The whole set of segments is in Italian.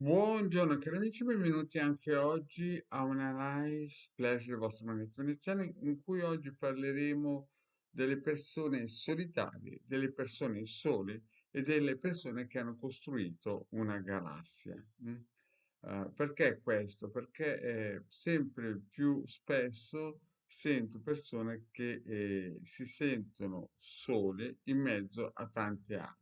Buongiorno cari amici, benvenuti anche oggi a una live splash del vostro Magnetino veneziano in cui oggi parleremo delle persone solitarie, delle persone sole e delle persone che hanno costruito una galassia. Perché questo? Perché sempre più spesso sento persone che si sentono sole in mezzo a tante altre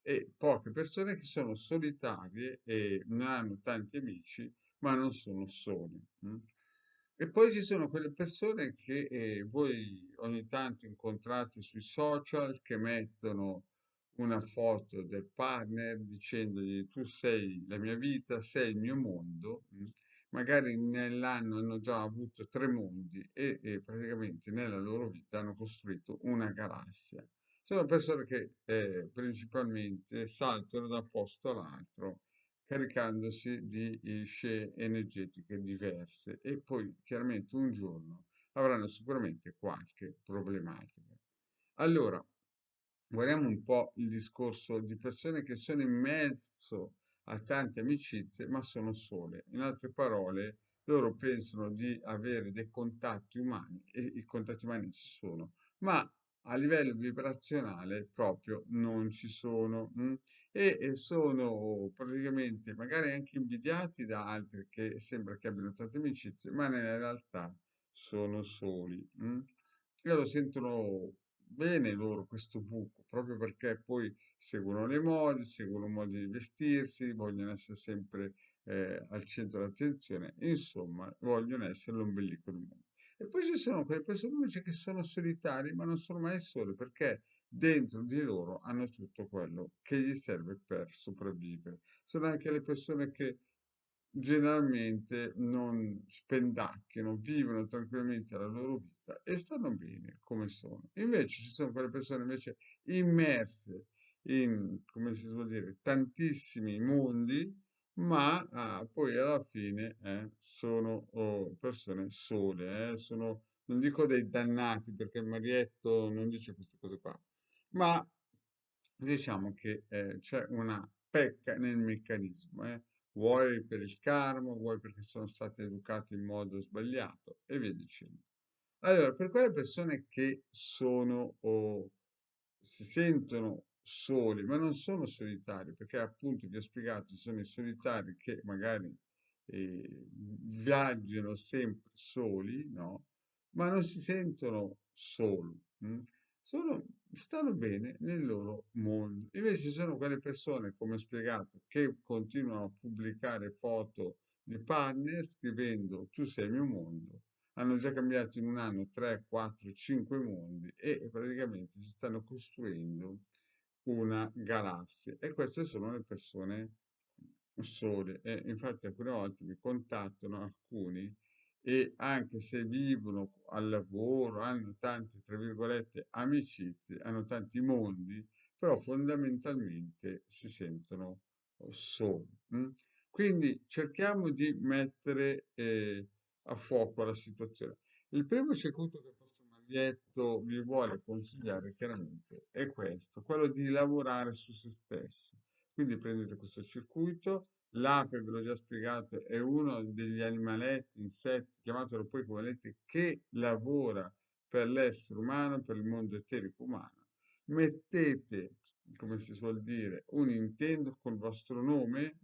e poche persone che sono solitarie e non hanno tanti amici, ma non sono soli. E poi ci sono quelle persone che voi ogni tanto incontrate sui social che mettono una foto del partner dicendogli tu sei la mia vita, sei il mio mondo. Magari nell'anno hanno già avuto tre mondi e praticamente nella loro vita hanno costruito una galassia. Sono persone che principalmente saltano da un posto all'altro caricandosi di scie energetiche diverse e poi chiaramente un giorno avranno sicuramente qualche problematica. Allora, guardiamo un po' il discorso di persone che sono in mezzo a tante amicizie, ma sono sole. In altre parole, loro pensano di avere dei contatti umani e i contatti umani ci sono, ma a livello vibrazionale proprio non ci sono. E sono praticamente magari anche invidiati da altri che sembra che abbiano tante amicizie, ma nella realtà sono soli. E lo sentono bene loro questo buco, proprio perché poi seguono le mode, seguono modi di vestirsi, vogliono essere sempre al centro dell'attenzione, insomma, vogliono essere l'ombelico del mondo. E poi ci sono quelle persone invece che sono solitarie, ma non sono mai sole, perché dentro di loro hanno tutto quello che gli serve per sopravvivere. Sono anche le persone che generalmente non spendacchiano, vivono tranquillamente la loro vita e stanno bene come sono. Invece ci sono quelle persone invece immerse in, come si suol dire, tantissimi mondi, ma poi alla fine sono persone sole, sono, non dico dei dannati perché il Marietto non dice queste cose qua, ma diciamo che c'è una pecca nel meccanismo, vuoi per il karma, vuoi perché sono state educate in modo sbagliato e via dicendo. Allora, per quelle persone che sono o si sentono soli, ma non sono solitari, perché appunto vi ho spiegato, ci sono i solitari che magari viaggiano sempre soli, no? Ma non si sentono soli. Stanno bene nel loro mondo. Invece ci sono quelle persone, come ho spiegato, che continuano a pubblicare foto di partner scrivendo tu sei il mio mondo. Hanno già cambiato in un anno 3, 4, 5 mondi e praticamente si stanno costruendo una galassia. E queste sono le persone sole. E infatti alcune volte mi contattano alcuni e anche se vivono al lavoro, hanno tante, tra virgolette, amicizie, hanno tanti mondi, però fondamentalmente si sentono soli. Quindi cerchiamo di mettere a fuoco la situazione. Il primo circuito che il vostro Maglietto vi vuole consigliare chiaramente è questo, quello di lavorare su se stessi. Quindi prendete questo circuito. L'ape, ve l'ho già spiegato, è uno degli animaletti, insetti, chiamatelo poi come volete, che lavora per l'essere umano, per il mondo eterico umano. Mettete, come si suol dire, un intento col vostro nome,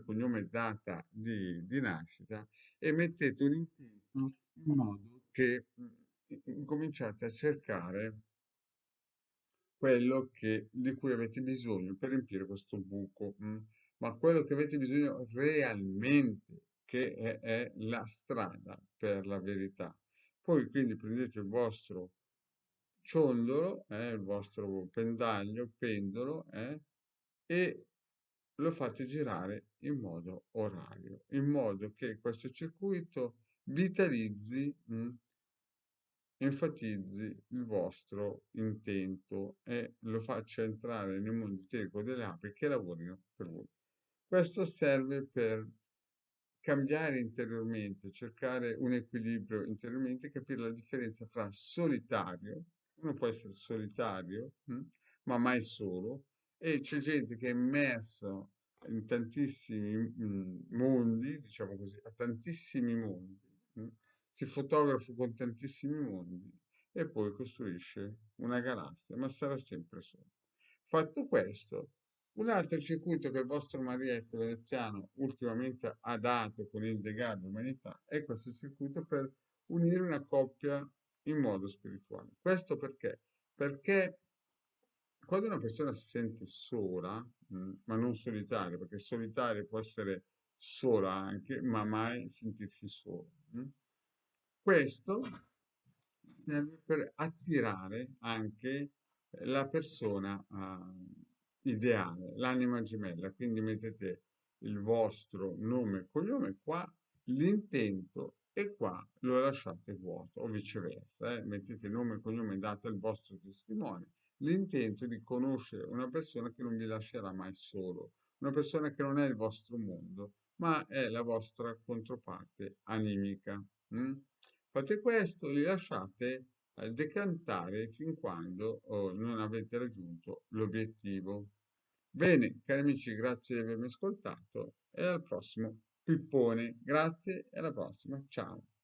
cognome e data di nascita, e mettete un intento in modo che cominciate a cercare quello di cui avete bisogno per riempire questo buco, ma quello che avete bisogno realmente, che è la strada per la verità. Poi quindi prendete il vostro ciondolo, il vostro pendaglio, pendolo, e lo fate girare in modo orario, in modo che questo circuito vitalizzi, enfatizzi il vostro intento e lo faccia entrare nel mondo eterico delle api che lavorino per voi. Questo serve per cambiare interiormente, cercare un equilibrio interiormente, capire la differenza fra solitario, uno può essere solitario, ma mai solo, e c'è gente che è immersa in tantissimi mondi, diciamo così, a tantissimi mondi, si fotografa con tantissimi mondi e poi costruisce una galassia, ma sarà sempre solo. Fatto questo, un altro circuito che il vostro Marietto veneziano ultimamente ha dato con il Degar dell'umanità è questo circuito per unire una coppia in modo spirituale. Questo perché? Perché quando una persona si sente sola, ma non solitaria, perché solitaria può essere sola anche, ma mai sentirsi sola. Questo serve per attirare anche la persona ideale, l'anima gemella. Quindi mettete il vostro nome e cognome qua, l'intento e qua lo lasciate vuoto o viceversa. Mettete nome e cognome, date il vostro testimone, l'intento di conoscere una persona che non vi lascerà mai solo, una persona che non è il vostro mondo, ma è la vostra controparte animica. mm? Fate questo, li lasciate decantare fin quando non avete raggiunto l'obiettivo. Bene, cari amici, grazie di avermi ascoltato e al prossimo pippone. Grazie e alla prossima. Ciao.